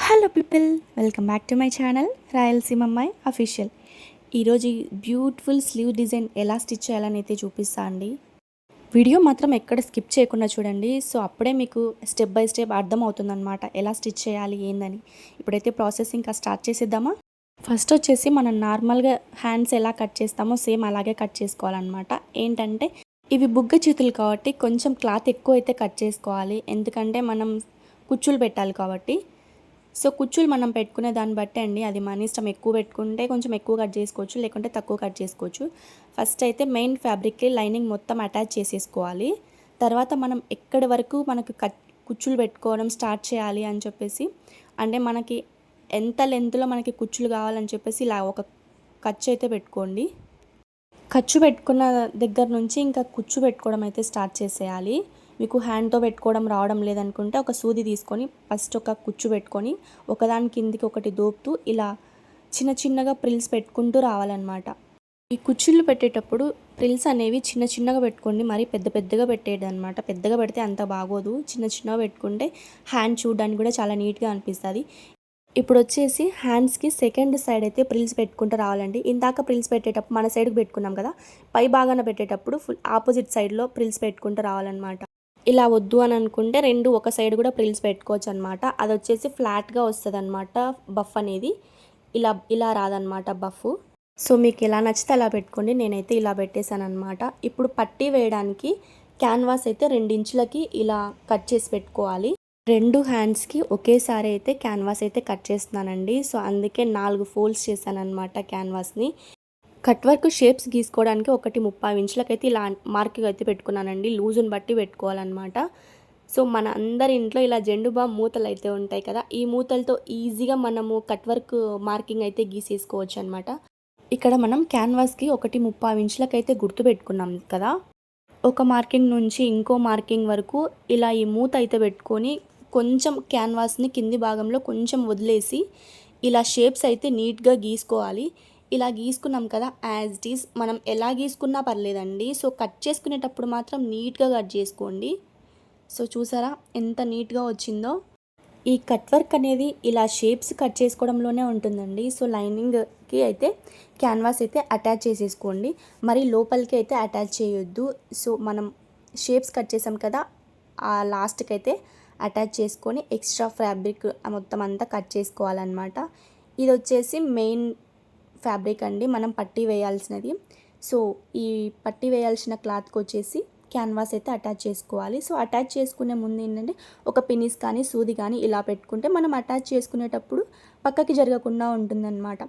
Hello people, welcome back to my channel Rayalaseema అమ్మాయి official. ఈరోజు ఈ బ్యూటిఫుల్ స్లీవ్ డిజైన్ ఎలా స్టిచ్ చేయాలని అయితే చూపిస్తా అండి. వీడియో మాత్రం ఎక్కడ స్కిప్ చేయకుండా చూడండి. సో అప్పుడే మీకు స్టెప్ బై స్టెప్ అర్థమవుతుందన్నమాట ఎలా స్టిచ్ చేయాలి ఏందని. ఇప్పుడైతే ప్రాసెస్ ఇంకా స్టార్ట్ చేసేద్దామా. ఫస్ట్ వచ్చేసి మనం నార్మల్గా హ్యాండ్స్ ఎలా కట్ చేస్తామో సేమ్ అలాగే కట్ చేసుకోవాలన్నమాట. ఏంటంటే ఇవి బుగ్గ చేతులు కాబట్టి కొంచెం క్లాత్ ఎక్కువ అయితే కట్ చేసుకోవాలి, ఎందుకంటే మనం కుచ్చులు పెట్టాలి కాబట్టి. సో కుచ్చులు మనం పెట్టుకునే దాన్ని బట్టి అండి, అది మన ఇష్టం. ఎక్కువ పెట్టుకుంటే కొంచెం ఎక్కువ కట్ చేసుకోవచ్చు, లేకుంటే తక్కువ కట్ చేసుకోవచ్చు. ఫస్ట్ అయితే మెయిన్ ఫ్యాబ్రిక్కి లైనింగ్ మొత్తం అటాచ్ చేసేసుకోవాలి. తర్వాత మనం ఎక్కడి వరకు మనకు కుచ్చులు పెట్టుకోవడం స్టార్ట్ చేయాలి అని చెప్పేసి, అంటే మనకి ఎంత లెంత్లో మనకి కుచ్చులు కావాలని చెప్పేసి ఇలా ఒక ఖర్చు అయితే పెట్టుకోండి. ఖర్చు పెట్టుకున్న దగ్గర నుంచి ఇంకా కుచ్చు పెట్టుకోవడం అయితే స్టార్ట్ చేసేయాలి. మీకు హ్యాండ్తో పెట్టుకోవడం రావడం లేదనుకుంటే ఒక సూది తీసుకొని ఫస్ట్ ఒక కుచ్చు పెట్టుకొని ఒకదాని కిందికి ఒకటి దోపుతూ ఇలా చిన్న చిన్నగా ప్రిల్స్ పెట్టుకుంటూ రావాలన్నమాట. ఈ కుచ్చుళ్ళు పెట్టేటప్పుడు ప్రిల్స్ అనేవి చిన్న చిన్నగా పెట్టుకోండి, మరి పెద్ద పెద్దగా పెట్టేది అనమాట. పెద్దగా పెడితే అంత బాగోదు, చిన్న చిన్నగా పెట్టుకుంటే హ్యాండ్ చూడడానికి కూడా చాలా నీట్గా అనిపిస్తుంది. ఇప్పుడు వచ్చేసి హ్యాండ్స్కి సెకండ్ సైడ్ అయితే ప్రిల్స్ పెట్టుకుంటూ రావాలండి. ఇందాక ప్రిల్స్ పెట్టేటప్పుడు మన సైడ్కి పెట్టుకున్నాం కదా, పై భాగాన పెట్టేటప్పుడు ఫుల్ ఆపోజిట్ సైడ్లో ప్రిల్స్ పెట్టుకుంటూ రావాలన్నమాట. ఇలా వద్దు అని అనుకుంటే రెండు ఒక సైడ్ కూడా ప్రిల్స్ పెట్టుకోవచ్చు అనమాట. అది వచ్చేసి ఫ్లాట్గా వస్తుంది అనమాట బఫ్ అనేది. ఇలా ఇలా రాదనమాట బఫ్. సో మీకు ఎలా నచ్చితే అలా పెట్టుకోండి, నేనైతే ఇలా పెట్టేశాను అనమాట. ఇప్పుడు పట్టీ వేయడానికి క్యాన్వాస్ అయితే 2 ఇంచులకి ఇలా కట్ చేసి పెట్టుకోవాలి. 2 హ్యాండ్స్కి ఒకేసారి అయితే క్యాన్వాస్ అయితే కట్ చేస్తున్నానండి. సో అందుకే 4 ఫోల్డ్స్ చేశాను అనమాట క్యాన్వాస్ని. కట్ వర్క్ షేప్స్ గీసుకోవడానికి 1.30 ఇంచులకైతే ఇలా మార్కింగ్ అయితే పెట్టుకున్నానండి. లూజుని బట్టి పెట్టుకోవాలన్నమాట. సో మన అందరి ఇంట్లో ఇలా జెండుబా మూతలు అయితే ఉంటాయి కదా, ఈ మూతలతో ఈజీగా మనము కట్ వర్క్ మార్కింగ్ అయితే గీసేసుకోవచ్చు అనమాట. ఇక్కడ మనం క్యాన్వాస్కి 1.30 ఇంచులకైతే గుర్తు పెట్టుకున్నాం కదా, ఒక మార్కింగ్ నుంచి ఇంకో మార్కింగ్ వరకు ఇలా ఈ మూత అయితే పెట్టుకొని కొంచెం క్యాన్వాస్ని కింది భాగంలో కొంచెం వదిలేసి ఇలా షేప్స్ అయితే నీట్గా గీసుకోవాలి. ఇలా గీసుకున్నాం కదా, యాజ్ ఇట్ ఈస్ మనం ఎలా గీసుకున్నా పర్లేదండి. సో కట్ చేసుకునేటప్పుడు మాత్రం నీట్గా కట్ చేసుకోండి. సో చూసారా ఎంత నీట్గా వచ్చిందో. ఈ కట్ వర్క్ అనేది ఇలా షేప్స్ కట్ చేసుకోవడంలోనే ఉంటుందండి. సో లైనింగ్కి అయితే క్యాన్వాస్ అయితే అటాచ్ చేసేసుకోండి, మరి లోపలికి అయితే అటాచ్ చేయొద్దు. సో మనం షేప్స్ కట్ చేసాం కదా, ఆ లాస్ట్కి అయితే అటాచ్ చేసుకొని ఎక్స్ట్రా ఫ్యాబ్రిక్ మొత్తం అంతా కట్ చేసుకోవాలన్నమాట. ఇది వచ్చేసి మెయిన్ ఫ్యాబ్రిక్ అండి, మనం పట్టీ వేయాల్సినది. సో ఈ పట్టీ వేయాల్సిన క్లాత్కి వచ్చేసి క్యాన్వాస్ అయితే అటాచ్ చేసుకోవాలి. సో అటాచ్ చేసుకునే ముందు ఏంటంటే ఒక పినిస్ కానీ సూది కానీ ఇలా పెట్టుకుంటే మనం అటాచ్ చేసుకునేటప్పుడు పక్కకి జరగకుండా ఉంటుందన్నమాట.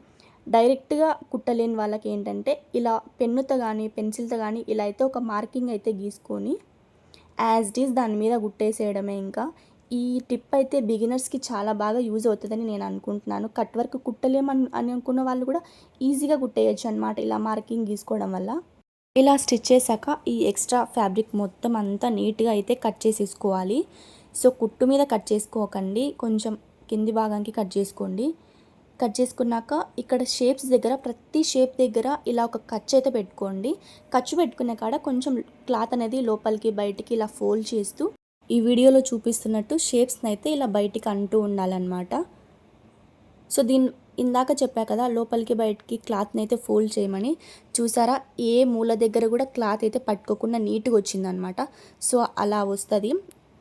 డైరెక్ట్గా కుట్టలేని వాళ్ళకి ఏంటంటే ఇలా పెన్నుతో కానీ పెన్సిల్తో కానీ ఇలా అయితే ఒక మార్కింగ్ అయితే గీసుకొని యాజ్ ఇట్ ఈస్ దాని మీద కుట్టేసేయడమే. ఇంకా ఈ టిప్ అయితే బిగినర్స్కి చాలా బాగా యూజ్ అవుతుందని నేను అనుకుంటున్నాను. కట్ వర్క్ కుట్టలేమని అనుకున్న వాళ్ళు కూడా ఈజీగా కుట్టేయచ్చు అనమాట ఇలా మార్కింగ్ గీసుకోవడం వల్ల. ఇలా స్టిచ్ చేశాక ఈ ఎక్స్ట్రా ఫ్యాబ్రిక్ మొత్తం అంతా నీట్గా అయితే కట్ చేసేసుకోవాలి. సో కుట్టు మీద కట్ చేసుకోకండి, కొంచెం కింది భాగానికి కట్ చేసుకోండి. కట్ చేసుకున్నాక ఇక్కడ షేప్స్ దగ్గర ప్రతి షేప్ దగ్గర ఇలా ఒక ఖర్చు అయితే పెట్టుకోండి. ఖర్చు పెట్టుకునే కాడ కొంచెం క్లాత్ అనేది లోపలికి బయటికి ఇలా ఫోల్డ్ చేస్తూ ఈ వీడియోలో చూపిస్తున్నట్టు షేప్స్ని అయితే ఇలా బయటికి అంటూ ఉండాలన్నమాట. సో ఇందాక చెప్పా కదా లోపలికి బయటికి క్లాత్ని అయితే ఫోల్డ్ చేయమని, చూసారా ఏ మూల దగ్గర కూడా క్లాత్ అయితే పట్టుకోకుండా నీట్గా వచ్చిందనమాట. సో అలా వస్తుంది.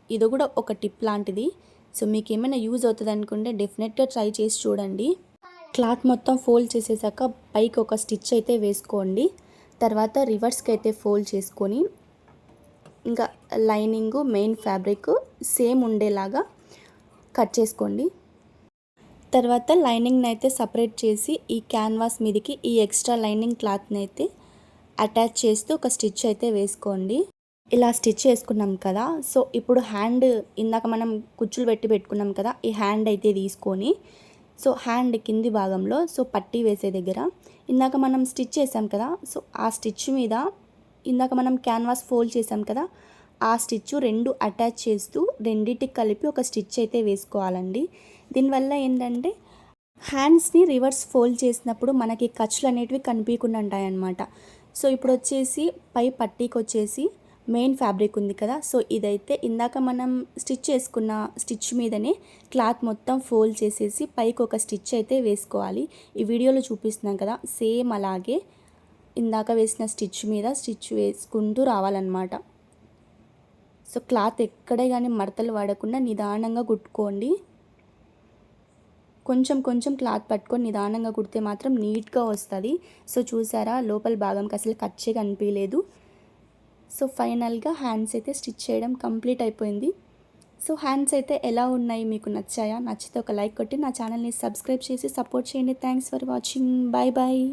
ఇది కూడా ఒక టిప్ లాంటిది. సో మీకు ఏమైనా యూజ్ అవుతుంది అనుకుంటే డెఫినెట్గా ట్రై చేసి చూడండి. క్లాత్ మొత్తం ఫోల్డ్ చేసేసాక పైకి ఒక స్టిచ్ అయితే వేసుకోండి. తర్వాత రివర్స్కి అయితే ఫోల్డ్ చేసుకొని ఇంకా లైనింగ్ మెయిన్ ఫ్యాబ్రిక్ సేమ్ ఉండేలాగా కట్ చేసుకోండి. తర్వాత లైనింగ్ని అయితే సపరేట్ చేసి ఈ క్యాన్వాస్ మీదకి ఈ ఎక్స్ట్రా లైనింగ్ క్లాత్ని అయితే అటాచ్ చేస్తూ ఒక స్టిచ్ అయితే వేసుకోండి. ఇలా స్టిచ్ చేసుకున్నాం కదా, సో ఇప్పుడు హ్యాండ్ ఇందాక మనం కుచ్చులు పెట్టుకున్నాం కదా, ఈ హ్యాండ్ అయితే తీసుకొని సో హ్యాండ్ కింది భాగంలో సో పట్టీ వేసే దగ్గర ఇందాక మనం స్టిచ్ చేసాం కదా, సో ఆ స్టిచ్ మీద ఇందాక మనం క్యాన్వాస్ ఫోల్డ్ చేసాం కదా, ఆ స్టిచ్ 2 అటాచ్ చేస్తూ రెండింటికి కలిపి ఒక స్టిచ్ అయితే వేసుకోవాలండి. దీనివల్ల ఏంటంటే హ్యాండ్స్ని రివర్స్ ఫోల్డ్ చేసినప్పుడు మనకి ఖర్చులు అనేటివి కనిపించకుండా ఉంటాయన్నమాట. సో ఇప్పుడు వచ్చేసి పై పట్టీకి వచ్చేసి మెయిన్ ఫ్యాబ్రిక్ ఉంది కదా, సో ఇదైతే ఇందాక మనం స్టిచ్ చేసుకున్న స్టిచ్ మీదనే క్లాత్ మొత్తం ఫోల్డ్ చేసేసి పైకి ఒక స్టిచ్ అయితే వేసుకోవాలి. ఈ వీడియోలో చూపిస్తున్నాం కదా, సేమ్ అలాగే ఇందాక వేసిన స్టిచ్ మీద స్టిచ్ వేసుకుంటూ రావాలన్నమాట. సో క్లాత్ ఎక్కడే కానీ మడతలు పడకుండా నిదానంగా కుట్టుకోండి. కొంచెం కొంచెం క్లాత్ పట్టుకొని నిదానంగా కుడితే మాత్రం నీట్గా వస్తుంది. సో చూసారా, లోపల భాగంకి అసలు కచ్చే కనిపించలేదు. సో ఫైనల్గా హ్యాండ్స్ అయితే స్టిచ్ చేయడం కంప్లీట్ అయిపోయింది. సో హ్యాండ్స్ అయితే ఎలా ఉన్నాయి, మీకు నచ్చాయా? నచ్చితే ఒక లైక్ కొట్టి నా ఛానల్ని సబ్స్క్రైబ్ చేసి సపోర్ట్ చేయండి. Thanks for watching. Bye bye.